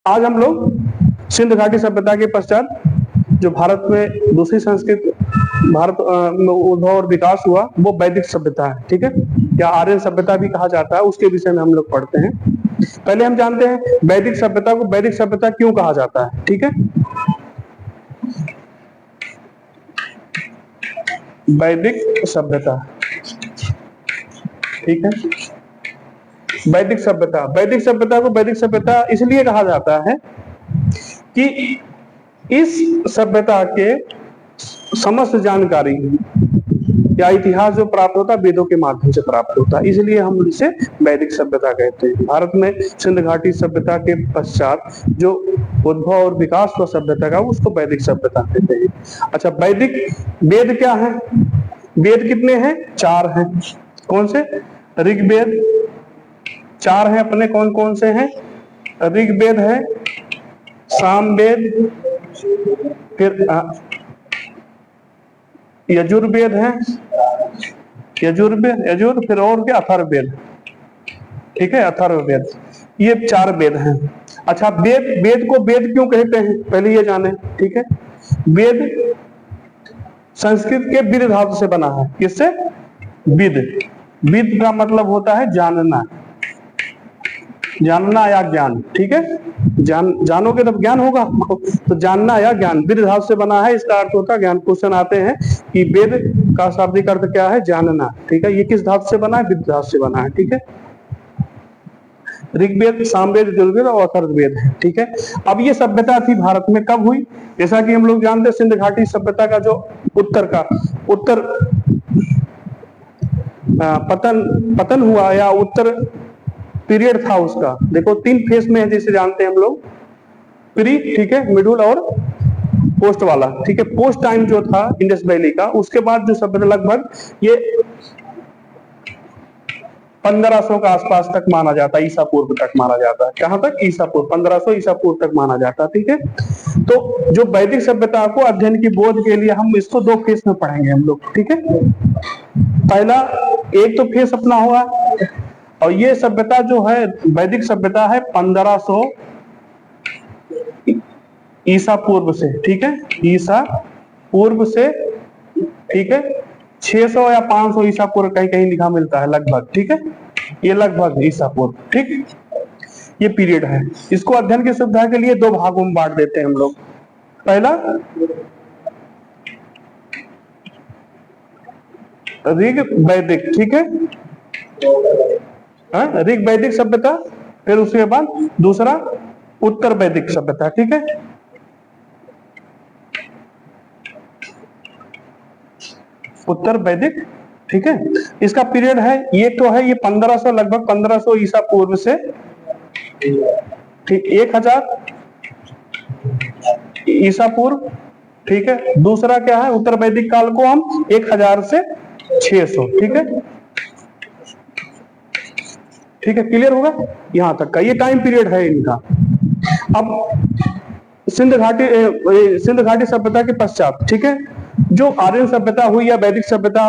आज हम लोग सिंध घाटी सभ्यता के पश्चात जो भारत में दूसरी संस्कृति भारत में उद्भव और विकास हुआ वो वैदिक सभ्यता है, ठीक है, या आर्यन सभ्यता भी कहा जाता है, उसके विषय में हम लोग पढ़ते हैं। पहले हम जानते हैं वैदिक सभ्यता को वैदिक सभ्यता क्यों कहा जाता है, ठीक है। वैदिक सभ्यता, ठीक है, वैदिक सभ्यता, वैदिक सभ्यता को वैदिक सभ्यता इसलिए कहा जाता है कि इस सभ्यता के समस्त जानकारी या इतिहास जो प्राप्त होता है वेदों के माध्यम से प्राप्त होता है, इसलिए हम इसे वैदिक सभ्यता कहते हैं। भारत में सिंध घाटी सभ्यता के पश्चात जो उद्भव और विकास हुआ सभ्यता का उसको वैदिक सभ्यता कहते हैं। अच्छा, वैदिक वेद क्या है? वेद कितने हैं? 4 हैं। कौन से? ऋग्वेद 4 हैं अपने। कौन कौन से हैं? ऋग्वेद है, सामवेद, फिर यजुर्वेद है, यजुर, फिर और क्या? अथर्ववेद, ठीक है, अथर्ववेद। ये 4 वेद हैं। अच्छा, वेद को वेद क्यों कहते हैं पहले ये जाने, ठीक है। वेद संस्कृत के विद धातु से बना है। किससे? विद। विद का मतलब होता है जानना, जानना या ज्ञान, ठीक है। जानोगे तब ज्ञान होगा आपको, तो जानना या ज्ञान विद धातु से बना है, इसका अर्थ होता है ज्ञान। क्वेश्चन आते हैं कि वेद का शाब्दिक अर्थ क्या है? जानना, ठीक है। ये किस धातु से बना है? विद धातु से बना है, ठीक है। ऋग्वेद, सामवेद, यजुर्वेद और अथर्ववेद है, ठीक है। अब ये सभ्यता थी भारत में कब हुई? जैसा कि हम लोग जानते हैं सिंध घाटी सभ्यता का जो उत्तर पतन हुआ या उत्तर पीरियड था उसका, देखो 3 फेस में है जैसे जानते हैं हम लोग, प्री, ठीक है, मिडल और पोस्ट वाला, ठीक है। पोस्ट टाइम जो था इंडस वैली का, उसके बाद जो सभ्यता लगभग ये 1500 के आसपास तक माना जाता है, ईसा पूर्व तक माना जाता है। कहां तक? ईसा पूर्व, 1500 ईसा पूर्व तक माना जाता है, ठीक है। तो जो वैदिक सभ्यता को अध्ययन की बोध के लिए हम इसको 2 फेस में पढ़ेंगे हम लोग, ठीक है। पहला एक तो फेस अपना हुआ, और ये सभ्यता जो है वैदिक सभ्यता है 1500 ईसा पूर्व से, ठीक है, ईसा पूर्व से, ठीक है, 600 या 500 ईसा पूर्व कहीं कहीं लिखा मिलता है लगभग, ठीक है। ये लगभग ईसा पूर्व, ठीक, ये पीरियड है। इसको अध्ययन की सुविधा के लिए 2 भागों में बांट देते हैं हम लोग। पहला ऋग वैदिक, ठीक है, ऋग वैदिक सभ्यता, फिर उसके बाद दूसरा उत्तर वैदिक सभ्यता, ठीक है। उत्तर वैदिक, ठीक है। इसका पीरियड है, ये तो है ये 1500, लगभग 1500 ईसा पूर्व से, ठीक, 1000 ईसा पूर्व, ठीक है। दूसरा क्या है? उत्तर वैदिक काल को हम 1000 से 600, ठीक है, ठीक है, क्लियर होगा यहां तक का, ये टाइम पीरियड है इनका। अब सिंध घाटी सभ्यता के पश्चात, ठीक है, जो आर्यन सभ्यता हुई या वैदिक सभ्यता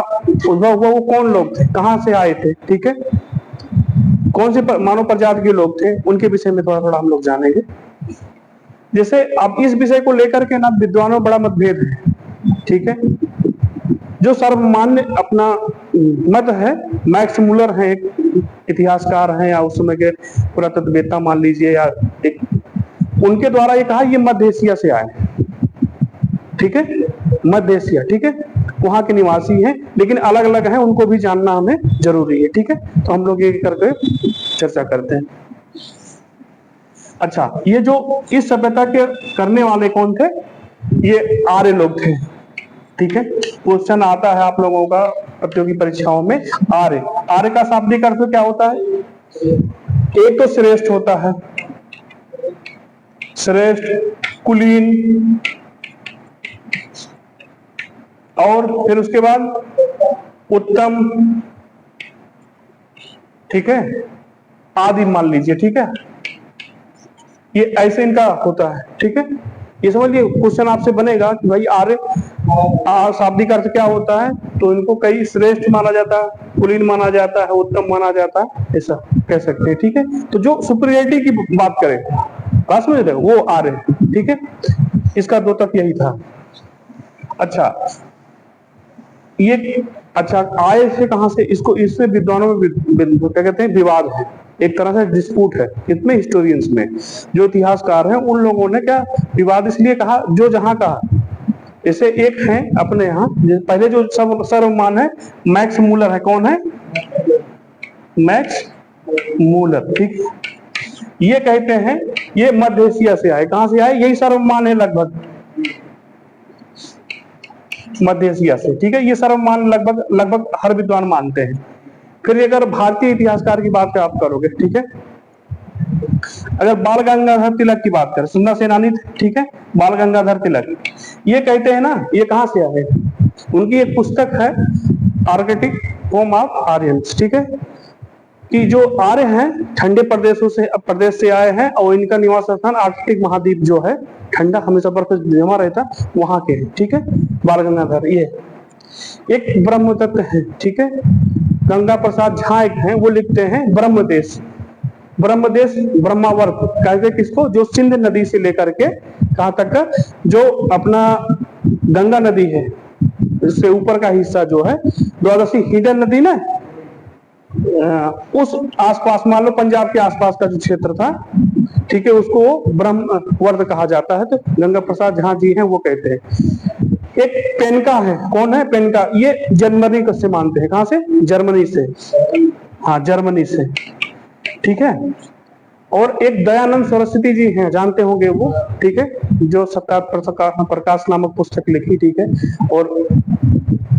उद्भव हुआ, वो कौन लोग थे, कहां से आए थे, ठीक है, कौन से मानव प्रजाति के लोग थे, उनके विषय में थोड़ा थोड़ा हम लोग जानेंगे। जैसे अब इस विषय को लेकर के ना विद्वानों में बड़ा मतभेद है, ठीक है। जो सर्वमान्य अपना मत है, मैक्स मुलर है, एक इतिहासकार हैं या उस समय के पुरातत्ववेत्ता मान लीजिए, या एक, उनके द्वारा ये कहा ये मध्य एशिया से आए, ठीक है, मध्य एशिया, ठीक है, वहां के निवासी हैं, लेकिन अलग अलग हैं, उनको भी जानना हमें जरूरी है, ठीक है। तो हम लोग ये करके चर्चा करते हैं। अच्छा, ये जो इस सभ्यता के करने वाले कौन थे? ये आर्य लोग थे, ठीक है। क्वेश्चन आता है आप लोगों का प्रतियोगी परीक्षाओं में, आर्य, आर्य का शाब्दिक अर्थ क्या होता है? एक तो श्रेष्ठ होता है, श्रेष्ठ, कुलीन, और फिर उसके बाद उत्तम, ठीक है, आदि मान लीजिए, ठीक है। ये ऐसे इनका होता है, ठीक है। ये समझिए, क्वेश्चन आपसे बनेगा कि भाई आर्य शाब्दिक अर्थ क्या होता है, तो इनको कई श्रेष्ठ माना जाता है, कुलीन माना जाता है, उत्तम माना जाता है, ऐसा कह सकते हैं, ठीक है। तो जो सुपीरियरिटी की बात करें, बात समझ रहे हो, वो आर्य, ठीक है। इसका द्योतक यही था। अच्छा ये, अच्छा आय से कहां से, इसको इससे विद्वानों में क्या कहते हैं, विवाद है, एक तरह से डिस्प्यूट है कितने हिस्टोरियंस में, जो इतिहासकार हैं उन लोगों ने क्या विवाद इसलिए कहा, जो जहां कहा। जैसे एक है अपने यहाँ पहले जो सर्वमान है, मैक्स मूलर है, कौन है, मैक्स मूलर, ठीक। ये कहते हैं ये मध्य एशिया से आए, कहां से आए, यही सर्वमान है लगभग मध्य एशिया से, ठीक है। ये सर्वमान लगभग लगभग हर विद्वान मानते हैं। फिर अगर भारतीय इतिहासकार की बात आप करोगे, ठीक है, अगर बाल गंगाधर तिलक की बात करें, सुंदर सेनानी, ठीक है, बाल गंगाधर तिलक, ये कहते हैं ना, ये कहां से आए, उनकी एक पुस्तक है आर्कटिक होम ऑफ आर्यंस, ठीक है, कि जो आर्य हैं ठंडे प्रदेशों से प्रदेश से आए हैं और इनका निवास स्थान आर्कटिक महाद्वीप जो है, ठंडा हमेशा बर्फ जमा रहता, वहां के हैं, ठीक है। बाल गंगाधर ये एक ब्रह्म तत्व है, ठीक है। गंगा प्रसाद झा एक हैं, वो लिखते हैं ब्रह्मदेश, ब्रह्मदेश ब्रह्मावर्त कहते हैं किसको, जो सिंध नदी से लेकर के कहां तक का, जो अपना गंगा नदी है इससे ऊपर का हिस्सा जो है, द्वादशी हिडन नदी ना, उस आसपास मान लो पंजाब के आसपास का जो क्षेत्र था, ठीक है, उसको ब्रह्मवर्त कहा जाता है। तो गंगा प्रसाद झा जी हैं, वो कहते हैं। एक पेनका है, कौन है पेनका, ये जर्मनी से मानते हैं, कहां से, जर्मनी से, हाँ जर्मनी से, ठीक है। और एक दयानंद सरस्वती जी हैं, जानते होंगे वो, ठीक है, जो सत्याग्रह प्रकाश नामक पुस्तक लिखी, ठीक है, और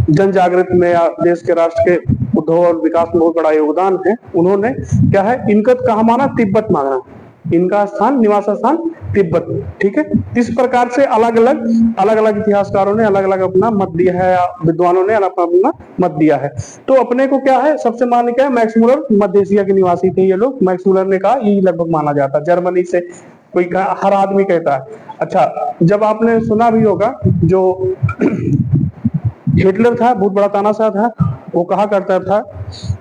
जन जागृत में या देश के राष्ट्र के उद्भव और विकास में बहुत बड़ा योगदान है। उन्होंने क्या है, इनका कहा माना, तिब्बत माना, इनका स्थान निवास स्थान तिब्बत, ठीक है। इस प्रकार से अलग अलग इतिहासकारों ने अलग अलग अपना मत दिया है, विद्वानों ने अपना मत दिया है। तो अपने को क्या है, सबसे मान्य क्या है, मैक्स मूलर मध्य एशिया के निवासी थे ये लोग। मैक्स मूलर ने कहा यही लगभग माना जाता, जर्मनी से कोई हर आदमी कहता है। अच्छा, जब आपने सुना भी होगा जो हिटलर था, बहुत बड़ा तानाशाह था, वो कहा करता था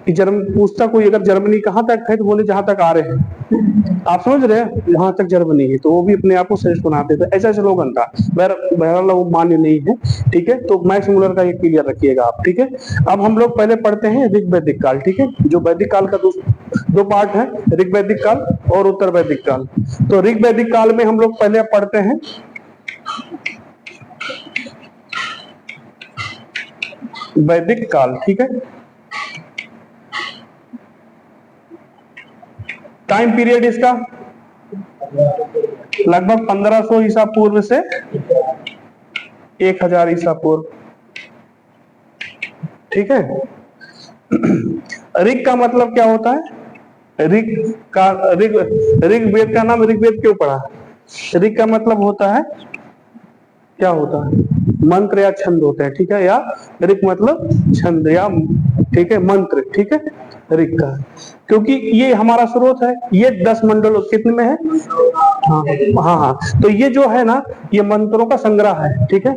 कि पूछता कोई अगर जर्मनी कहाँ तक है, तो बोले जहां तक आ रहे हैं, आप समझ रहे हैं, वहां तक जर्मनी है। तो वो भी अपने आप को श्रेष्ठ बनाते थे, ऐसा स्लोगन था। बहरहाल वो मान्य नहीं है, ठीक है। तो मैक्स मूलर का ये क्लियर रखिएगा आप, ठीक है। अब हम लोग पहले पढ़ते हैं ऋग वैदिक काल, ठीक है, जो वैदिक काल का दो पार्ट है, ऋग वैदिक काल और उत्तर वैदिक काल। तो ऋग वैदिक काल में हम लोग पहले पढ़ते हैं वैदिक काल, ठीक है। टाइम पीरियड इसका लगभग 1500 ईसा पूर्व से 1000 ईसा पूर्व, ठीक है। ऋग का मतलब क्या होता है, ऋग्वेद का नाम ऋग्वेद क्यों पड़ा, ऋग का मतलब होता है, क्या होता है, मंत्र या छंद होते हैं, ठीक है, या ऋग मतलब छंद या, ठीक है, मंत्र, ठीक है, ऋग का, क्योंकि ये हमारा स्रोत है। ये 10 मंडल कितने में है, हाँ हाँ, तो ये जो है ना, ये मंत्रों का संग्रह है, ठीक है,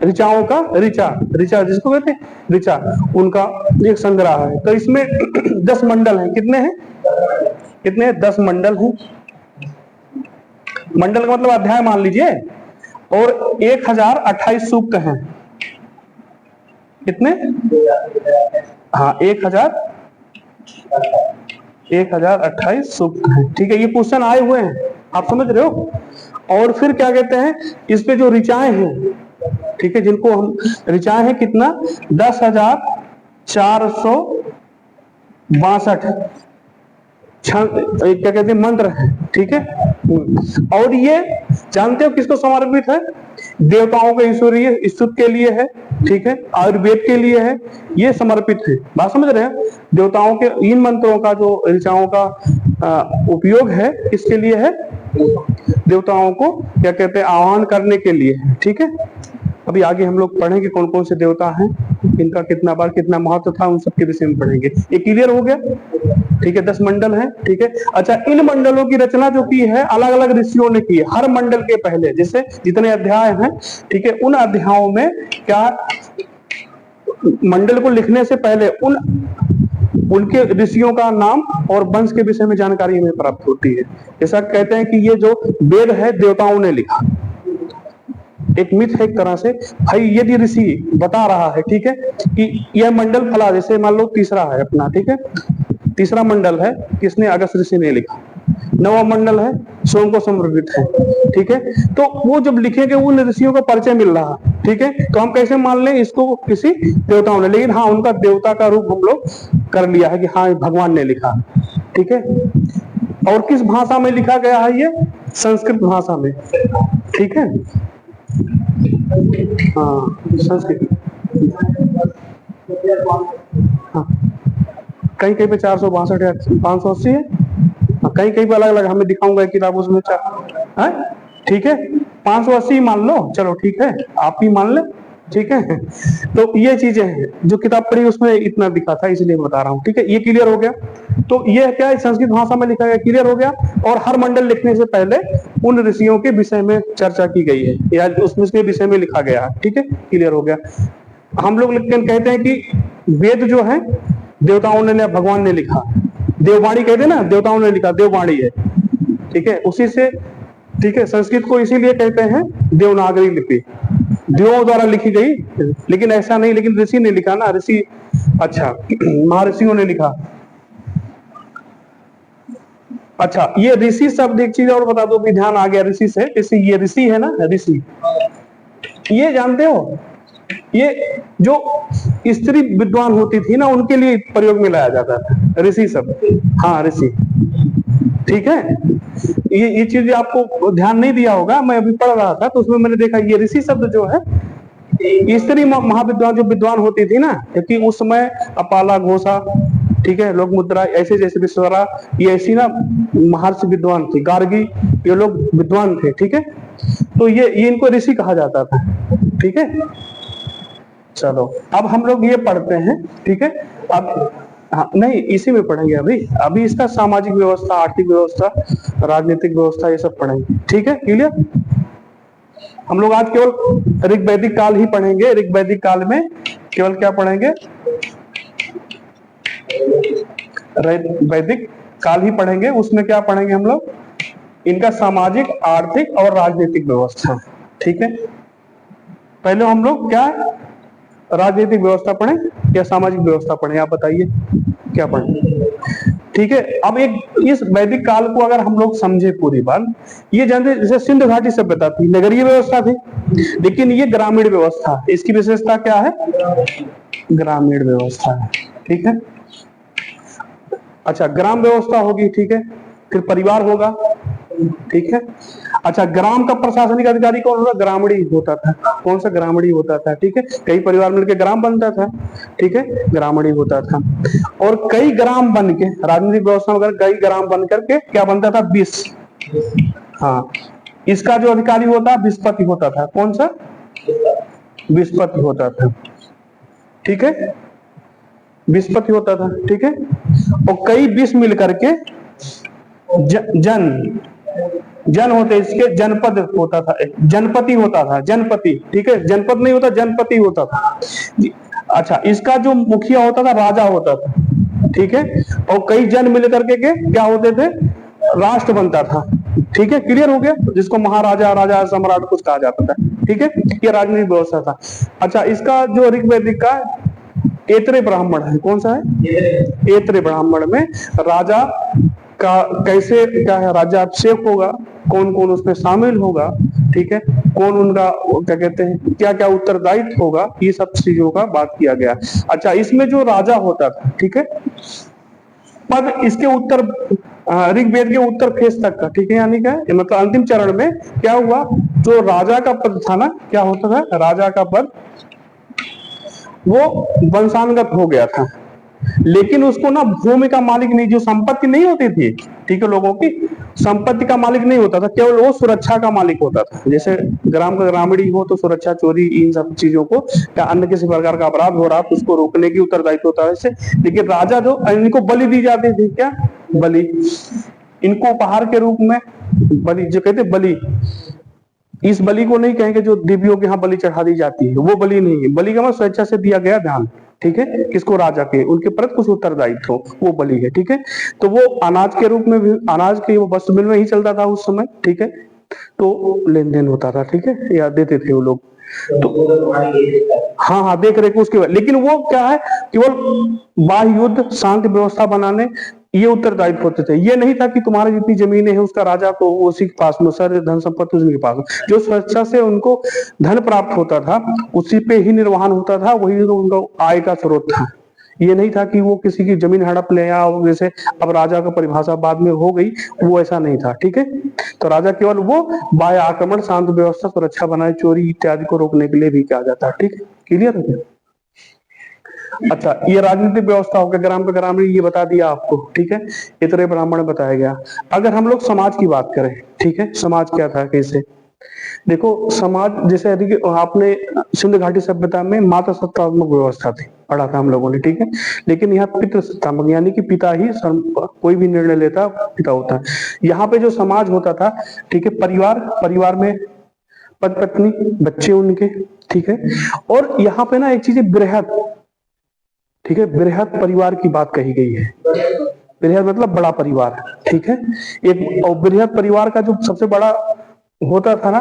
ऋचाओं का, ऋचा जिसको कहते हैं ऋचा, उनका एक संग्रह है। तो इसमें 10 मंडल हैं, कितने हैं, कितने, 10 मंडल हैं। मंडल का मतलब अध्याय मान लीजिए, और 1028 सूक्त हैं, कितने, हाँ 1028 सूक्त हैं, ठीक है। ये क्वेश्चन आए हुए हैं, आप समझ रहे हो। और फिर क्या कहते हैं, इस पे जो ऋचाएं हैं, ठीक है, जिनको हम ऋचाएं हैं कितना, 10,462 क्या कहते हैं मंत्र है, ठीक है। और ये जानते हो किसको समर्पित है, देवताओं के ईश्वरीय स्तुति के लिए है, ठीक है, आयुर्वेद के लिए है, ये समर्पित है। बात समझ रहे हैं, देवताओं के इन मंत्रों का जो ऋचाओं का उपयोग है, किसके लिए है, देवताओं को क्या कहते हैं आह्वान करने के लिए, ठीक है। अभी आगे हम लोग पढ़ेंगे कौन कौन से देवता हैं, इनका कितना बार कितना महत्व था, उन सबके विषय में पढ़ेंगे। ये क्लियर हो गया, ठीक है। 10 मंडल हैं, ठीक है। अच्छा, इन मंडलों की रचना जो की है अलग अलग ऋषियों ने की है, हर मंडल के पहले, जैसे जितने अध्याय हैं, ठीक है, उन अध्यायों में क्या मंडल को लिखने से पहले उन उनके ऋषियों का नाम और वंश के विषय में जानकारी हमें प्राप्त होती है। ऐसा कहते हैं कि ये जो वेद है देवताओं ने लिखा, एक मिथ है एक तरह से। भाई यदि ऋषि बता रहा है, ठीक है, कि यह मंडल फला, जैसे मान लो तीसरा है अपना, ठीक है, तीसरा मंडल है किसने, अगस्त ऋषि ने लिखा, नवा मंडल है सोम को समर्पित है, ठीक है, तो वो जब लिखेंगे उन ऋषियों का परिचय मिल रहा है, ठीक है, तो हम कैसे मान लें इसको किसी देवताओं ने, लेकिन हाँ उनका देवता का रूप हम लोग कर लिया है कि हाँ भगवान ने लिखा, ठीक है। और किस भाषा में लिखा गया है, ये संस्कृत भाषा में, ठीक है, हाँ संस्कृत, हाँ कहीं कहीं पे 462 या 580 है, कहीं कहीं पे अलग अलग, हमें दिखाऊंगा एक किताब उसमें है, ठीक है, 580 मान लो, चलो ठीक है, आप ही मान ले, ठीक है। तो ये चीजें हैं, जो किताब पढ़ी उसमें इतना दिखा था इसलिए बता रहा हूँ, ठीक है, ये क्लियर हो गया। तो ये क्या है, संस्कृत भाषा में लिखा गया, क्लियर हो गया। और हर मंडल लिखने से पहले उन ऋषियों के विषय में चर्चा की गई है या उसमें के विषय में लिखा गया है, ठीक है, क्लियर हो गया। हम लोग लिखकर कहते हैं कि वेद जो है देवताओं ने भगवान ने लिखा, देववाणी कहते हैं ना, देवताओं ने लिखा, देववाणी है, ठीक है, उसी से, ठीक है। संस्कृत को इसीलिए कहते हैं देवनागरी लिपि, देवों द्वारा लिखी गई, लेकिन ऐसा नहीं, लेकिन ऋषि ने लिखा ना, ऋषि, अच्छा महर्षियों ने लिखा। अच्छा ये ऋषि शब्द एक चीज और बता दो भी, ध्यान आ गया ऋषि से, ऋषि, ये ऋषि है ना, ऋषि, ये जानते हो, ये जो स्त्री विद्वान होती थी ना उनके लिए प्रयोग में लाया जाता था ऋषि शब्द, हाँ ऋषि, ठीक है। ये चीज आपको ध्यान नहीं दिया होगा, मैं अभी पढ़ रहा था तो उसमें मैंने देखा ये ऋषि शब्द जो है स्त्री महाविद्वान जो विद्वान होती थी ना, क्योंकि उस समय अपाला घोषा, ठीक है, लोक मुद्रा, ऐसे जैसे विश्वरा, ये ऐसी ना महर्षि विद्वान थी, गार्गी, ये लोग विद्वान थे, ठीक है, तो ये इनको ऋषि कहा जाता था, ठीक है। चलो अब हम लोग ये पढ़ते हैं, ठीक है, अब हाँ नहीं इसी में पढ़ेंगे, अभी इसका सामाजिक व्यवस्था, आर्थिक व्यवस्था, राजनीतिक व्यवस्था, ये सब पढ़ेंगे, ठीक है, क्लियर। हम लोग आज केवल ऋग्वैदिक काल ही पढ़ेंगे, ऋग्वैदिक काल में केवल क्या पढ़ेंगे, वैदिक काल ही पढ़ेंगे। उसमें क्या पढ़ेंगे हम लोग, इनका सामाजिक, आर्थिक और राजनीतिक व्यवस्था, ठीक है। पहले हम लोग क्या राजनीतिक व्यवस्था पढ़ें या सामाजिक व्यवस्था पढ़ें, आप बताइए क्या पढ़ें, ठीक है। अब एक इस वैदिक काल को अगर हम लोग समझे पूरी बात, ये जानते जैसे सिंधु घाटी सभ्यता थी, नगरीय व्यवस्था थी, लेकिन ये ग्रामीण व्यवस्था, इसकी विशेषता क्या है, ग्रामीण व्यवस्था है, ठीक है। अच्छा ग्राम व्यवस्था होगी, ठीक है, फिर परिवार होगा, ठीक है। अच्छा ग्राम का प्रशासनिक अधिकारी कौन होता, ग्रामीणी होता था, कौन सा ग्रामीणी होता था, ठीक है, कई परिवार मिलकर ग्राम बनता था, ठीक है, ग्रामीणी होता था। और कई ग्राम बन के राजनीतिक व्यवस्था में कई ग्राम बन करके क्या बनता था, विस, हाँ इसका जो अधिकारी होता विस्पति होता था, कौन सा, विस्पति होता था, ठीक है, विस्पति होता था, ठीक है। और कई विष मिल करके जन होते, इसके जनपद होता था, जनपति होता था, जनपति, ठीक है, जनपद नहीं होता, जनपति होता था। अच्छा इसका जो मुखिया होता था राजा होता था, ठीक है, और कई जन मिल करके के क्या होते थे, राष्ट्र बनता था, ठीक है, क्लियर हो गया, जिसको महाराजा, राजा, सम्राट कुछ कहा जाता था, ठीक है, ये राजनीतिक व्यवस्था था। अच्छा इसका जो ऋग्वैदिक का ऐतरेय ब्राह्मण है, कौन सा है, ऐतरेय ब्राह्मण में राजा का कैसे क्या है, राज्य अभिषेक होगा, कौन कौन उसमें शामिल होगा, ठीक है, कौन उनका क्या कहते हैं, क्या क्या उत्तरदायित्व होगा, ये सब चीजों का बात किया गया। अच्छा इसमें जो राजा होता था, ठीक है, पद इसके उत्तर ऋग्वेद के उत्तर फेस तक का, ठीक है, यानी क्या मतलब अंतिम चरण में क्या हुआ, जो राजा का पद था ना, क्या होता था, राजा का पद वो वंशानुगत हो गया था, लेकिन उसको ना भूमि का मालिक नहीं, जो संपत्ति नहीं होती थी, ठीक है, लोगों की संपत्ति का मालिक नहीं होता था, केवल वो सुरक्षा का मालिक होता था। जैसे ग्राम का ग्रामीणी हो तो सुरक्षा, चोरी, इन सब चीजों को या अन्य किसी प्रकार का अपराध हो रहा तो उसको रोकने की उत्तरदायित्व होता है ऐसे। लेकिन राजा जो, इनको बलि दी जाती थी, क्या बलि, इनको उपहार के रूप में बलि, जो कहते बलि, इस बलि को नहीं कहेंगे जो देवियों के यहाँ बलि चढ़ा दी जाती है, वो बलि नहीं है, बलि का मतलब स्वेच्छा से दिया गया दान, ठीक है, किसको? राजा के, उनके प्रति कुछ उत्तरदायित्व हो, वो बलि है, ठीक है। तो वो अनाज के रूप में भी, अनाज के वो वस्तु मिल में ही चलता था उस समय, ठीक है। तो लेन देन होता था, ठीक है, या देते थे वो लोग। तो हाँ हाँ, देख रेख उसके बाद, लेकिन वो क्या है, केवल बाह्य युद्ध, शांति व्यवस्था बनाने, ये उत्तरदायित्व होते थे। ये नहीं था कि तुम्हारी जितनी जमीनें हैं उसका राजा को उसी के पास में, सारे धन संपत्ति उसी के पास में। जो स्वेच्छा से उनको धन प्राप्त होता था उसी पे ही निर्वहन होता था, वही तो उनका आय का स्रोत था। ये नहीं था कि वो किसी की जमीन हड़प ले, या जैसे अब राजा का परिभाषा बाद में हो गई, वो ऐसा नहीं था, ठीक है। तो राजा केवल वो बाह्य आक्रमण, शांति व्यवस्था, सुरक्षा बनाए, चोरी इत्यादि को रोकने के लिए भी किया जाता है, ठीक है। क्लियर है क्या? अच्छा, ये राजनीतिक व्यवस्था हो गया, ग्राम पे ग्रामीण, ये बता दिया आपको, ठीक है। इतने ब्राह्मण बताया गया। अगर हम लोग समाज की बात करें, ठीक है, समाज क्या था, कैसे? देखो समाज, जैसे यदि आपने सिंध घाटी सभ्यता में माता सत्तात्मक व्यवस्था थी, पढ़ा था हम लोगों ने, ठीक है। लेकिन यहाँ पितृ सत्तात्मक, यानी कि पिता ही कोई भी निर्णय लेता, पिता होता है। यहाँ पे जो समाज होता था, ठीक है, परिवार, परिवार में पति पत्नी, बच्चे उनके, ठीक है। और यहाँ पे ना एक चीज है, बृहद, ठीक है, बृहद परिवार की बात कही गई है। बृहद मतलब बड़ा परिवार, ठीक है। एक और बृहद परिवार का जो सबसे बड़ा होता था ना,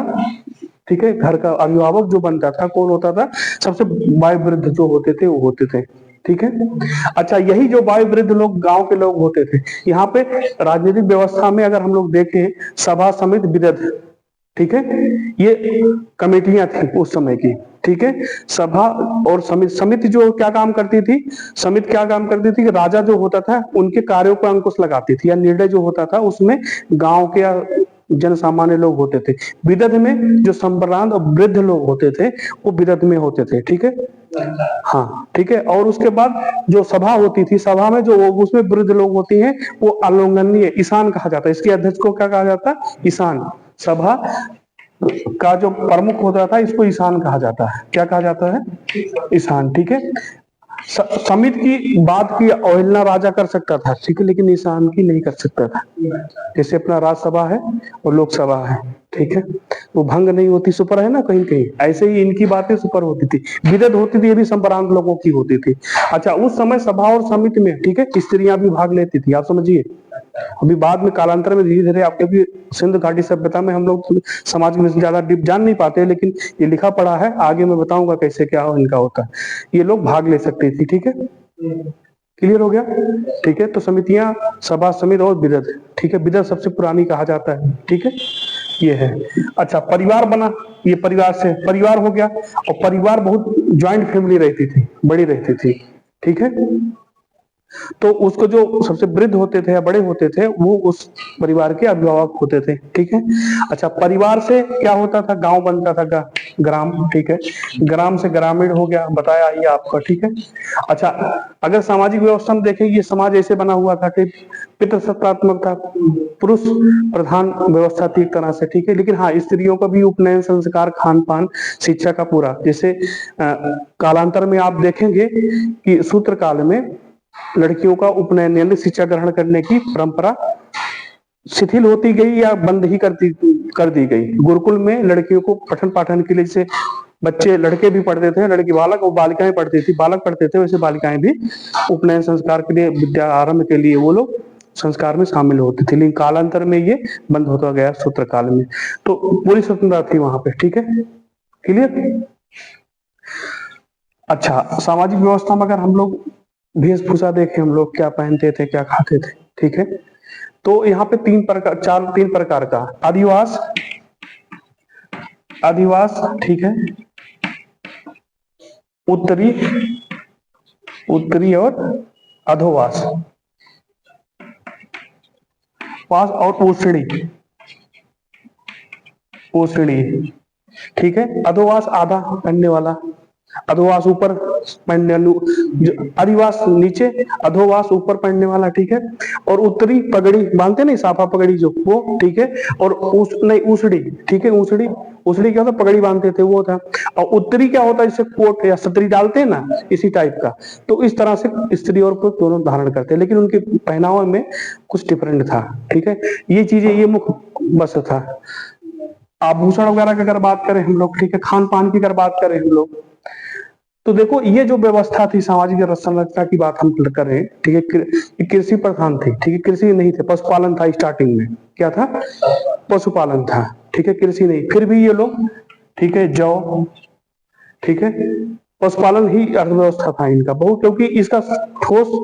ठीक है, घर का अभिभावक जो बनता था, कौन होता था? सबसे वयोवृद्ध जो होते थे वो होते थे, ठीक है। अच्छा, यही जो वयोवृद्ध लोग गांव के लोग होते थे, यहाँ पे राजनीतिक व्यवस्था में अगर हम लोग देखें, सभा समिति विदध, ठीक है, ये कमेटियां थी उस समय की, ठीक है। सभा और समिति, समिति जो क्या काम करती थी, समिति क्या काम करती थी कि राजा जो होता था उनके कार्यों पर अंकुश लगाती थी, या निर्णय जो होता था उसमें गांव के या जन सामान्य लोग होते थे। विदध में जो संभ्रांत और वृद्ध लोग होते थे वो विदध में होते थे, ठीक है। हाँ, ठीक है। और उसके बाद जो सभा होती थी, सभा में जो उसमें वृद्ध लोग होती हैं वो अलोंगनीय, ईशान कहा जाता है। इसके अध्यक्ष को क्या कहा जाता है? ईशान। सभा का जो प्रमुख होता था इसको ईशान कहा जाता है। क्या कहा जाता है? ईशान, ठीक है। समिति की बात की अवहेलना राजा कर सकता था, ठीक है, लेकिन ईशान की नहीं कर सकता था। जैसे अपना राज्यसभा है और लोकसभा है, ठीक है, वो भंग नहीं होती, सुपर है ना कहीं कहीं, ऐसे ही इनकी बातें सुपर होती थी, विदद होती थी, ये भी संभ्रांत लोगों की होती थी। अच्छा, उस समय सभा और समिति में, ठीक है, स्त्रियां भी भाग लेती थी, आप समझिए। अभी बाद में कालांतर में धीरे धीरे आपके भी सिंध घाटी सभ्यता में हम लोग समाज में ज्यादा डीप जान नहीं पाते, लेकिन ये लिखा पड़ा है, आगे मैं बताऊंगा कैसे क्या इनका होता है। ये लोग भाग ले सकते थे, ठीक है। क्लियर हो गया? ठीक है। तो समितियां, सभा समिति और विदध, ठीक है। विदध सबसे पुरानी कहा जाता है, ठीक है, ये है। अच्छा, परिवार बना, ये परिवार से परिवार हो गया, और परिवार बहुत ज्वाइंट फैमिली रहती थी, बड़ी रहती थी, ठीक है। तो उसको जो सबसे वृद्ध होते थे या बड़े होते थे वो उस परिवार के अभिभावक होते थे, ठीक है। अच्छा, परिवार से क्या होता था? गांव बनता था, ग्राम, ठीक है। ग्राम से ग्रामीण हो गया, बताया ये आपका, ठीक है। अच्छा, अगर सामाजिक व्यवस्था में देखें, ये समाज ऐसे बना हुआ था कि पितृसत्तात्मक था, पुरुष प्रधान व्यवस्था थी एक तरह से, ठीक है। लेकिन हाँ, स्त्रियों का भी उपनयन, संस्कार, खान पान, शिक्षा का पूरा, जैसे कालांतर में आप देखेंगे कि सूत्र काल में लड़कियों का उपनयन यानी शिक्षा ग्रहण करने की परंपरा शिथिल होती गई या बंद ही कर दी गई। गुरुकुल में लड़कियों को पठन पाठन के लिए, जैसे बच्चे लड़के भी पढ़ते थे, लड़की बालक और बालिकाएं पढ़ती थी, बालक पढ़ते थे, वैसे बालिकाएं भी उपनयन संस्कार के लिए, विद्या आरंभ के लिए वो लोग संस्कार में शामिल होते थे। लेकिन कालांतर में ये बंद होता गया सूत्र काल में। तो पूरी स्वतंत्रता थी वहां पे, ठीक है। क्लियर? अच्छा, सामाजिक व्यवस्था में अगर हम लोग वेशभूषा देखें, हम लोग क्या पहनते थे, क्या खाते थे, ठीक है। तो यहाँ पे तीन प्रकार का आदिवास, आदिवास, ठीक है, उत्तरी, उत्तरी और अधोवास, वास और ओसड़ी, ओसड़ी, ठीक है। अधोवास आधा पहनने वाला, अधोवास ऊपर पहनने, आदिवास नीचे, अधोवास ऊपर पहनने वाला, ठीक है। और उत्तरी पगड़ी बांधते नहीं, साफा पगड़ी जो, वो, ठीक है। और नहीं, ऊसड़ी, ठीक है, ऊसड़ी, ऊसड़ी क्या होता? पगड़ी बांधते थे, वो था। और उत्तरी क्या होता है? जैसे कोट या छतरी डालते हैं ना, इसी टाइप का। तो इस तरह से स्त्री और पुरुष दोनों धारण करते हैं, लेकिन उनके पहनावे में कुछ डिफरेंट था, ठीक है। ये चीजें, ये मुख्य बस था। आभूषण वगैरह की अगर बात करें हम लोग, ठीक है, खान पान की अगर बात करें हम लोग, तो देखो ये जो व्यवस्था थी, सामाजिक संरचना की बात हम कर रहे हैं, ठीक है, कृषि प्रधान थी, ठीक है, कृषि नहीं थे, पशुपालन था स्टार्टिंग में, क्या था, पशुपालन था, ठीक है, कृषि नहीं, फिर भी ये लोग, ठीक है, जौ, ठीक है, पशुपालन ही अर्थव्यवस्था था इनका बहुत, क्योंकि इसका ठोस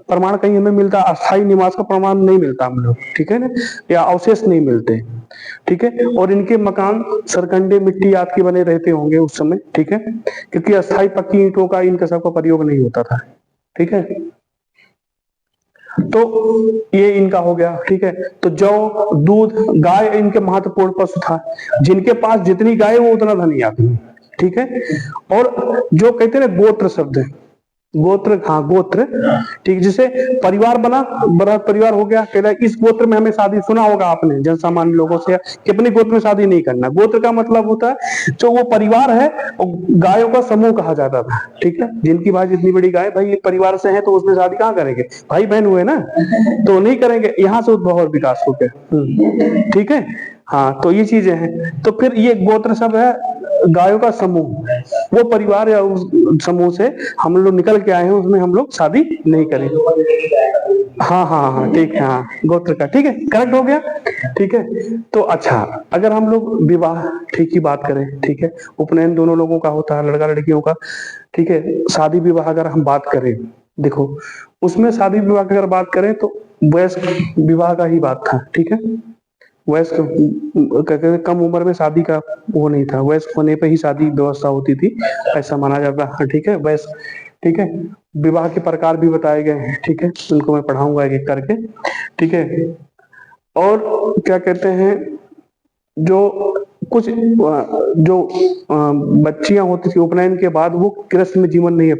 प्रमाण कहीं हमें मिलता, अस्थायी निवास का प्रमाण नहीं मिलता हम लोग, ठीक है ना, या अवशेष नहीं मिलते, ठीक है, और इनके मकान सरकंडे मिट्टी आदि के बने रहते होंगे उस समय, ठीक है, क्योंकि अस्थायी पक्की ईंटों का इनका सबका प्रयोग नहीं होता था, ठीक है। तो ये इनका हो गया, ठीक है। तो जौ, दूध, गाय इनके महत्वपूर्ण पशु था, जिनके पास जितनी गाय वो उतना धनी आदमी, ठीक है। और जो कहते हैं ना गोत्र शब्द, गोत्र, हाँ गोत्र, ठीक, जिसे परिवार बना, बड़ा परिवार हो गया, कहता है इस गोत्र में हमें शादी, सुना होगा आपने जन सामान्य लोगों से कि अपने गोत्र में शादी नहीं करना। गोत्र का मतलब होता है जो वो परिवार है, और गायों का समूह कहा जाता था, ठीक है, जिनकी भाई जितनी बड़ी गाय, भाई एक परिवार से है तो उसमें शादी कहाँ करेंगे, भाई बहन हुए ना, तो नहीं करेंगे, यहाँ से उद्भव और विकास हो गया, ठीक है। हाँ, तो ये चीजें हैं। तो फिर ये गोत्र सब है गायों का समूह, वो परिवार या उस समूह से हम लोग निकल के आए हैं, उसमें हम लोग शादी नहीं करेंगे। हाँ हाँ हाँ, ठीक है, हाँ गोत्र का, ठीक है, करेक्ट हो गया, ठीक है। तो अच्छा, अगर हम लोग विवाह, ठीक ही बात करें, ठीक है, उपनयन दोनों लोगों का होता है, लड़का लड़कियों का, ठीक है। शादी विवाह अगर हम बात करें, देखो उसमें शादी विवाह की अगर बात करें तो वयस्क विवाह का ही बात था, ठीक है। वयस्क कम उम्र में शादी का वो नहीं था, वयस्क होने पे ही शादी व्यवस्था होती थी, ऐसा माना जाता है, ठीक है, वयस्क, ठीक है। विवाह के प्रकार भी बताए गए हैं, ठीक है, उनको मैं पढ़ाऊंगा एक एक करके, ठीक है। और क्या कहते हैं, जो कुछ जो बच्चियां होती थी उपनयन के बाद, वो गृहस्थ में जीवन नहीं,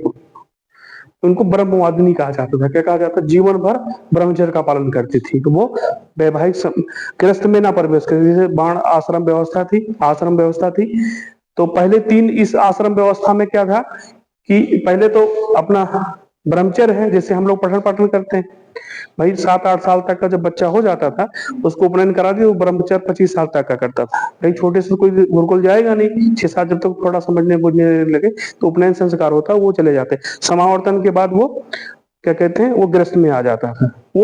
उनको ब्रह्मवादिनी कहा जाता था। क्या कहा जाता, जीवन भर ब्रह्मचर्य का पालन करती थी, तो वो वैवाहिक गृहस्थ में ना प्रवेश करती। जैसे बाण आश्रम व्यवस्था थी, आश्रम व्यवस्था थी, तो पहले 3 इस आश्रम व्यवस्था में क्या था कि पहले तो अपना ब्रह्मचर्य है, जैसे हम लोग पठन पाठन करते हैं, भाई 7-8 साल तक का जब बच्चा हो जाता था उसको उपनयन करा दिया, वो ब्रह्मचर्य 25 साल तक का करता था। भाई छोटे से कोई गुरुकुल जाएगा नहीं, 6-7 जब तक थोड़ा समझने बुझने लगे तो उपनयन संस्कार होता है, वो चले जाते। समावर्तन के बाद वो क्या कहते हैं, वो गृहस्थ में आ जाता था, वो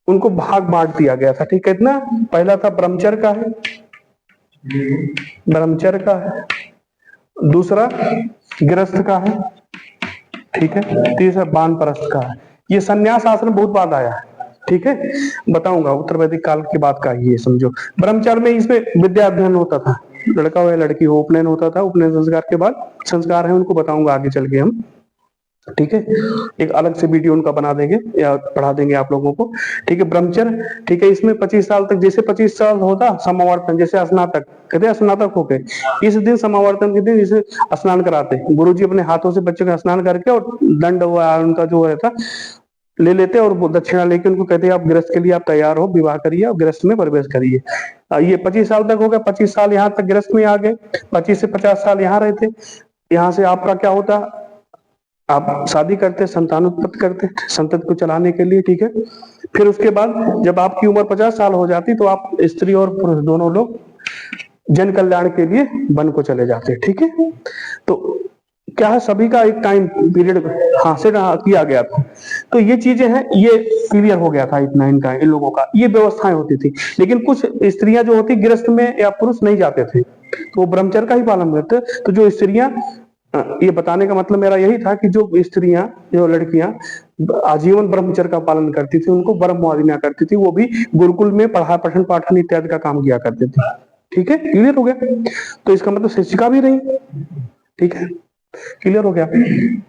उनको भाग बांट दिया गया था, ठीक है। इतना पहला था ब्रह्मचर्य का है, ब्रह्मचर्य का है, दूसरा गृहस्थ का है, ठीक है, तीसरा वानप्रस्थ का है। ये संन्यास आश्रम बहुत बाद आया है, ठीक है, बताऊंगा, उत्तर वैदिक काल की बात का ही है, समझो। ब्रह्मचर्य में इसमें विद्या अध्ययन होता था, लड़का हो या लड़की हो, उपनयन होता था, उपनयन संस्कार के बाद संस्कार है, उनको बताऊंगा आगे चल के हम, ठीक है, एक अलग से वीडियो उनका बना देंगे या पढ़ा देंगे आप लोगों को, ठीक है। ब्रह्मचर्य, ठीक है, इसमें 25 साल तक, जैसे 25 साल होता समावर्तन, जैसे स्नातक, कहते हैं स्नातक हो गए, इस दिन समावर्तन के दिन इसे स्नान कराते, गुरुजी अपने हाथों से बच्चों का स्नान करके, और दंड हुआ उनका जो रहता ले लेते, और दक्षिणा लेके उनको कहते हैं आप गृहस्थ के लिए आप तैयार हो, विवाह करिए और गृहस्थ में प्रवेश करिए। ये 25 साल तक हो गया, 25 साल यहाँ तक गृहस्थ में आ गए, 25 से 50 साल यहाँ रहते। यहाँ से आपका क्या होता, आप शादी करते, संतान उत्पत्ति करते संतति को चलाने के लिए, ठीक है। फिर उसके बाद जब आपकी उम्र 50 साल हो जाती तो आप स्त्री और पुरुष दोनों लोग जन कल्याण के लिए वन को चले जाते, ठीक है। तो क्या है, सभी का एक टाइम पीरियड हासिल किया गया था, तो ये चीजें हैं, ये क्लियर हो गया था इतना इनका, इन लोगों का ये व्यवस्थाएं होती थी। लेकिन कुछ स्त्रियां जो होती गृहस्थ में या पुरुष नहीं जाते थे, तो वो ब्रह्मचर्य का ही पालन करते। तो जो स्त्रियां, ये बताने का मतलब मेरा यही था कि जो स्त्रियां, जो लड़कियां आजीवन ब्रह्मचर्य का पालन करती थी, उनको ब्रह्मवादिनियां करती थी, वो भी गुरुकुल में पढ़ा पठन पाठन इत्यादि का काम किया करती थी, ठीक है, क्लियर हो गया। तो इसका मतलब शिक्षिका भी रही, ठीक है, क्लियर हो गया।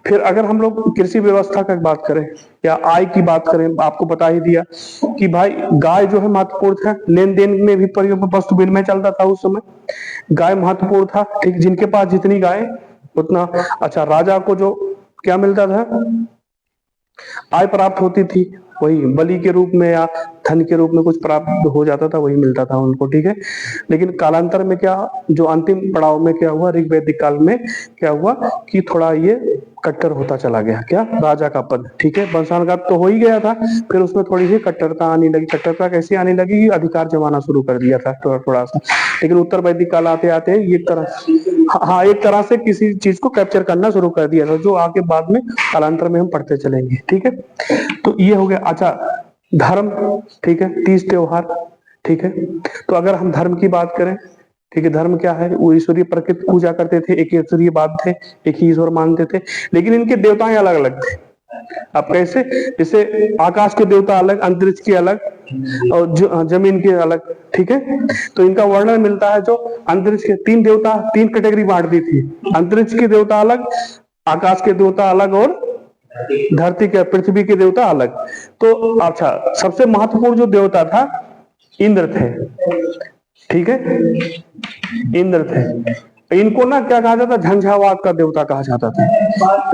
फिर अगर हम लोग कृषि व्यवस्था की बात करें या आय की बात करें, आपको बता ही दिया कि भाई गाय जो है महत्वपूर्ण है, लेन देन में भी वस्तु विनिमय चलता था उस समय, गाय महत्वपूर्ण था, ठीक, जिनके पास जितनी गाय उतना अच्छा। राजा को जो क्या मिलता था, आय प्राप्त होती थी, वही बलि के रूप में या धन के रूप में कुछ प्राप्त हो जाता था, वही मिलता था उनको, ठीक है। लेकिन कालांतर में क्या, जो अंतिम पड़ाव में क्या हुआ, ऋग वैदिक काल में क्या हुआ कि थोड़ा ये कट्टर होता चला गया, क्या, राजा का पद, ठीक है। वंशानुगत तो हो ही गया था, फिर उसमें थोड़ी सी कट्टरता आने लगी। कट्टरता कैसे आने लगी कि अधिकार जमाना शुरू कर दिया था थोड़ा थोड़ा सा। लेकिन उत्तर वैदिक काल आते आते एक तरह, हाँ, एक तरह से किसी चीज को कैप्चर करना शुरू कर दिया था, जो आगे बाद में कालांतर में हम पढ़ते चलेंगे, ठीक है। तो ये हो गया। अच्छा, धर्म, ठीक है, 30 त्योहार, ठीक है। तो अगर हम धर्म की बात करें, ठीक है, धर्म क्या है, वो ईश्वरीय प्रकृति पूजा करते थे, एक ईश्वरीय बात थे, एक ही ईश्वर मानते थे, लेकिन इनके देवताएं अलग अलग थे। अब कैसे, जैसे आकाश के देवता अलग, अंतरिक्ष के अलग, और जमीन के अलग, ठीक है। तो इनका वर्णन मिलता है, जो अंतरिक्ष के 3 देवता, 3 कैटेगरी बांट दी थी। अंतरिक्ष के देवता अलग, आकाश के देवता अलग, और धरती के, पृथ्वी के देवता अलग। तो अच्छा, सबसे महत्वपूर्ण जो देवता था, इंद्र थे, ठीक है, इंद्र थे। इनको ना क्या कहा जाता, झंझावात का देवता कहा जाता था।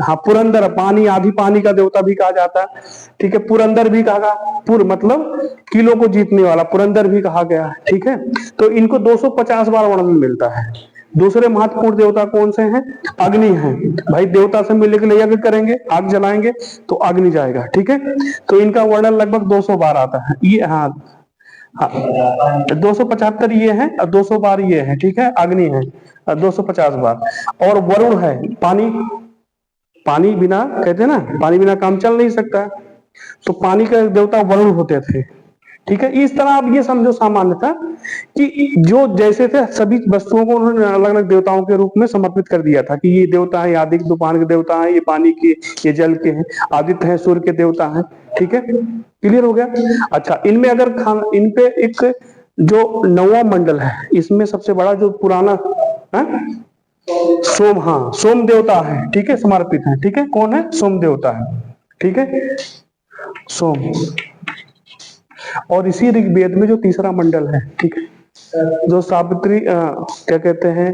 हाँ, पुरंदर, पानी, आधी पानी का देवता भी कहा जाता है, ठीक है। पुरंदर भी कहा, पुर मतलब किलो को जीतने वाला, पुरंदर भी कहा गया है, ठीक है। तो इनको 250 बार वर्णन मिलता है। दूसरे महत्वपूर्ण देवता कौन से हैं, अग्नि है। भाई देवता से मिलने के लिए यज्ञ करेंगे, आग जलाएंगे तो अग्नि जाएगा, ठीक है। तो इनका वर्णन लगभग 200 बार आता है ये, हाँ हाँ, 275 ये है और 200 बार ये है, ठीक है, अग्नि है 250 बार। और वरुण है, पानी, पानी बिना, कहते हैं ना, पानी बिना काम चल नहीं सकता, तो पानी के देवता वरुण होते थे, ठीक है। इस तरह आप ये समझो सामान्य था कि जो जैसे थे सभी वस्तुओं को उन्होंने अलग अलग देवताओं के रूप में समर्पित कर दिया था, कि ये देवता है, आदित्य तूफान के देवता है, ये पानी के, ये जल के हैं, आदित्य है, सूर्य के देवता हैं, ठीक है। क्लियर हो गया। अच्छा, इनमें अगर इन पे एक जो 9वां मंडल है, इसमें सबसे बड़ा जो पुराना है, सोम, हाँ, सोम देवता है, ठीक है, समर्पित है, ठीक है। कौन है, सोम देवता है, ठीक है, सोम। और इसी ऋग्वेद में जो तीसरा मंडल है, ठीक है, जो सावित्री, क्या कहते हैं,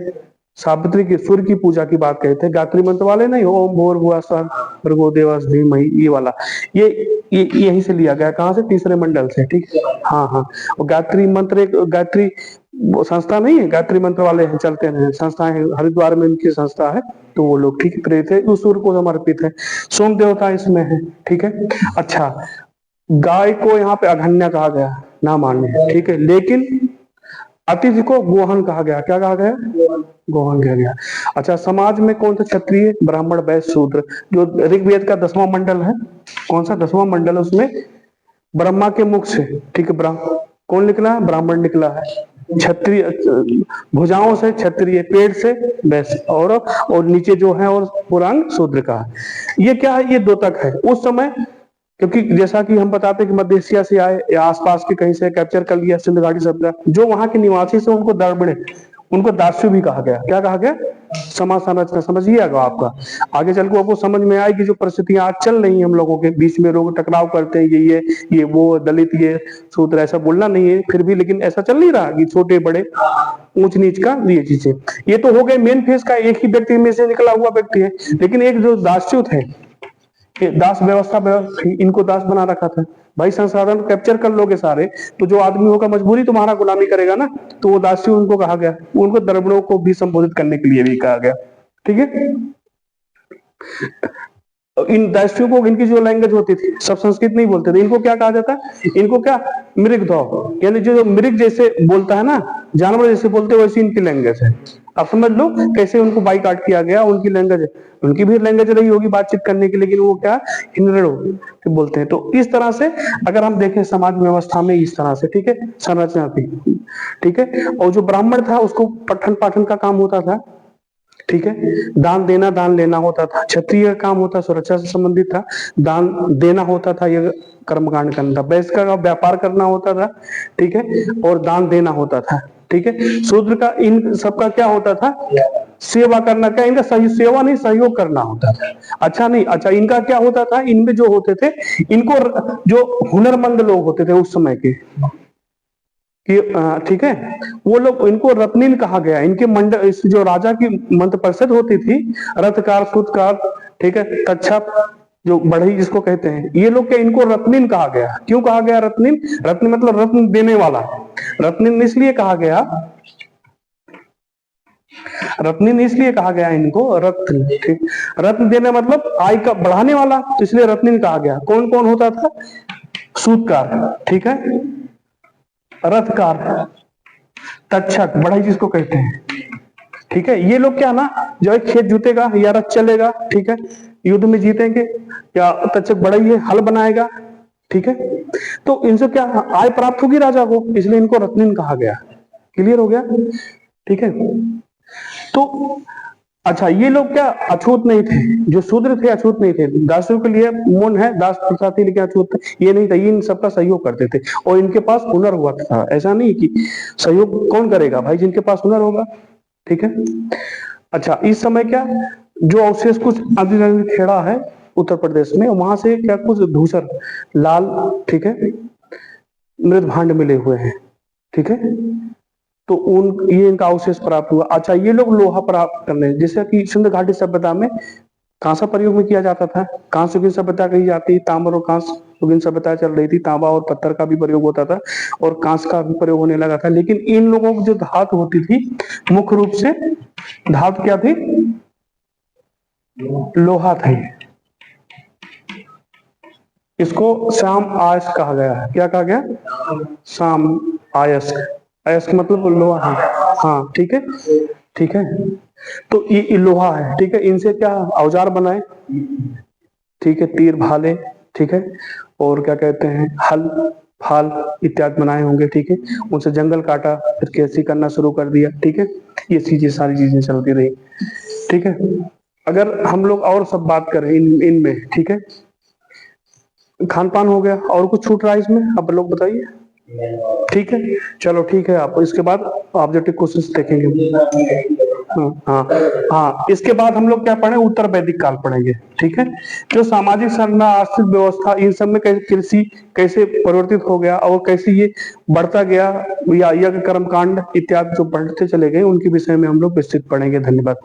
सावित्री की, सूर्य की पूजा की बात कहते हैं, गायत्री मंत्र वाले नहीं, ओम भूर्भुवः स्वः भर्गो देवस्य धीमहि, ये वाला, ये यहीं से लिया गया, कहाँ से, तीसरे मंडल से, ठीक है। हाँ हाँ, और गायत्री मंत्र एक गायत्री संस्था नहीं है, गायत्री मंत्र वाले हैं, चलते हैं, संस्था है, हरिद्वार में उनकी संस्था है, तो वो लोग, ठीक, प्रेरित है, उस सूर्य को समर्पित है। सोम देवता इसमें है, ठीक है। अच्छा, गाय को यहाँ पे अघन्या कहा गया, ना मानने, ठीक है। लेकिन अतिथि को गोहन कहा गया, क्या कहा गया, गोहन कहा गया। अच्छा, समाज में कौन सा, क्षत्रिय, ब्राह्मण, वैश्य, शूद्र। जो ऋग्वेद का 10वां मंडल है, कौन सा 10वां मंडल है, उसमें ब्रह्मा के मुख से, ठीक है, ब्राह्मण कौन निकला है, ब्राह्मण निकला है। क्षत्रिय, भुजाओं से क्षत्रिय, पेट से वैश्य, और नीचे जो है, और पुरांग शूद्र का है। ये क्या है, ये 2 तक है उस समय, क्योंकि जैसा कि हम बताते हैं कि मध्य एशिया से आए या आसपास के कहीं से कैप्चर कर लिया सिंध घाटी सभ्यता, जो वहां के निवासी से उनको दर्बड़े, उनको दास्यु भी कहा गया, क्या कहा गया, समाज संरचना, समझिएगा आपका आगे चल के आपको समझ में आएगी। जो परिस्थितियां आज चल रही हैं हम लोगों के बीच में, लोग टकराव करते हैं, ये वो दलित, ये शूद्र, ऐसा बोलना नहीं है फिर भी, लेकिन ऐसा चल नहीं रहा कि छोटे बड़े ऊंच नीच का, ये चीजें, ये तो हो गए मेन फेस का, एक ही व्यक्ति में से निकला हुआ व्यक्ति है। लेकिन एक जो दास्यु थे, दास व्यवस्था, इनको दास बना रखा था। भाई संसाधन कैप्चर कर लोगे सारे, तो जो आदमी होगा मजबूरी तुम्हारा गुलामी करेगा ना, तो वो दासी उनको कहा गया। उनको दर्बड़ों को भी संबोधित करने के लिए भी कहा गया, ठीक है। इन दासियों को, इनकी जो लैंग्वेज होती थी, सब संस्कृत नहीं बोलते थे। इनको क्या कहा जाता है, इनको क्या, मृग दो, यानी जो मृग जैसे बोलता है ना, जानवर जैसे बोलते हैं, वैसी इनकी लैंग्वेज है। आप समझ लो कैसे उनको बाइकाट किया गया, उनकी लैंग्वेज, उनकी भी लैंग्वेज रही होगी बातचीत करने की, लेकिन वो क्या, हिंद्रो बोलते हैं। तो इस तरह से अगर हम देखें समाज व्यवस्था में, इस तरह से, ठीक है, संरचना थी, ठीक है। और जो ब्राह्मण था, उसको पठन पाठन का काम होता था, ठीक है, दान देना, दान लेना होता था। क्षत्रिय का काम होता, सुरक्षा से संबंधित था, दान देना होता था, यह कर्मकांड करना था। वैश्य का व्यापार करना होता था, ठीक है, और दान देना होता था, ठीक है। शूद्र का, इन सबका क्या होता था, सेवा करना, क्या इनका सही सेवा नहीं, सहयोग करना होता था। अच्छा नहीं, अच्छा इनका क्या होता था, इनमें जो होते थे, इनको जो हुनरमंद लोग होते थे उस समय के, ठीक है, वो लोग, इनको रत्निन कहा गया। इनके मंडल, जो राजा की मंत्र परिषद होती थी, रथकार, सूतकार, ठीक है, कच्छप, जो बढ़ई जिसको कहते हैं, ये लोग क्या, इनको रत्निन कहा गया। क्यों कहा गया रत्निन? रत्न मतलब रत्न देने वाला। रत्निन इसलिए कहा गया, रत्निन इसलिए कहा गया इनको, रत्न, ठीक, रत्न देने मतलब आय का बढ़ाने वाला, तो इसलिए रत्निन कहा गया। कौन कौन होता था? सूतकार, ठीक है, रथकार, तक्षक, बढ़ई जिसको कहते हैं, ठीक है। ये लोग क्या ना, जो है खेत जुतेगा या रथ चलेगा, ठीक है, युद्ध में जीतेंगे, या तक्षक बढ़ई है, हल बनाएगा, ठीक है। तो इनसे क्या आय प्राप्त होगी राजा को, इसलिए इनको रत्निन कहा गया। क्लियर हो गया? ठीक है। तो अच्छा, ये लोग क्या अछूत नहीं थे? जो शूद्र थे अछूत नहीं थे। दासों के लिए मन है, दास प्रथा थी, लेकिन अछूत ये नहीं था। ये इन सबका सहयोग करते थे और इनके पास हुनर हुआ था। ऐसा नहीं कि सहयोग कौन करेगा भाई, जिनके पास हुनर होगा, ठीक है। अच्छा, इस समय क्या, जो अवशेष कुछ आदिवासी खेड़ा है उत्तर प्रदेश में, वहां से क्या कुछ धूसर लाल, ठीक है, मृद भांड मिले हुए हैं, ठीक है। तो ये इनका अवशेष प्राप्त हुआ। अच्छा, ये लोग लोहा प्राप्त करने, जैसे कि सिंधु घाटी सभ्यता में कांसा प्रयोग में किया जाता था। कांस्य युगीन सभ्यता कही जाती है, ताम्र और कांस्य युगीन सभ्यता चल रही थी। तांबा और पत्थर का भी प्रयोग होता था और कांस्य का भी प्रयोग होने लगा था। लेकिन इन लोगों की जो धातु होती थी, मुख्य रूप से धातु क्या थी? लोहा था। इसको श्याम आयस्क कहा गया है। क्या कहा गया? श्याम आयस्क। अयस्क मतलब लोहा है, हाँ, ठीक है, ठीक है। तो ये लोहा है, ठीक है। इनसे क्या औजार बनाए, ठीक है, तीर भाले, ठीक है, और क्या कहते हैं, हल फाल इत्यादि बनाए होंगे, ठीक है। उनसे जंगल काटा, फिर खेती करना शुरू कर दिया, ठीक है। ये चीजें, सारी चीजें चलती रही, ठीक है। अगर हम लोग और सब बात करें इनमें, ठीक है, खान पान हो गया, और कुछ छूट रहा है इसमें? आप लोग बताइए। ठीक है, चलो ठीक है। आप इसके बाद ऑब्जेक्टिव क्वेश्चंस देखेंगे। हाँ हाँ, इसके बाद हम लोग क्या पढ़े? उत्तर वैदिक काल पढ़ेंगे, ठीक है। जो सामाजिक संरचना, आर्थिक व्यवस्था, इन सब में कैसे कृषि कैसे परिवर्तित हो गया और कैसे ये बढ़ता गया, या यज्ञ कर्मकांड इत्यादि जो पढ़ते चले गए, उनके विषय में हम लोग विस्तृत पढ़ेंगे। धन्यवाद।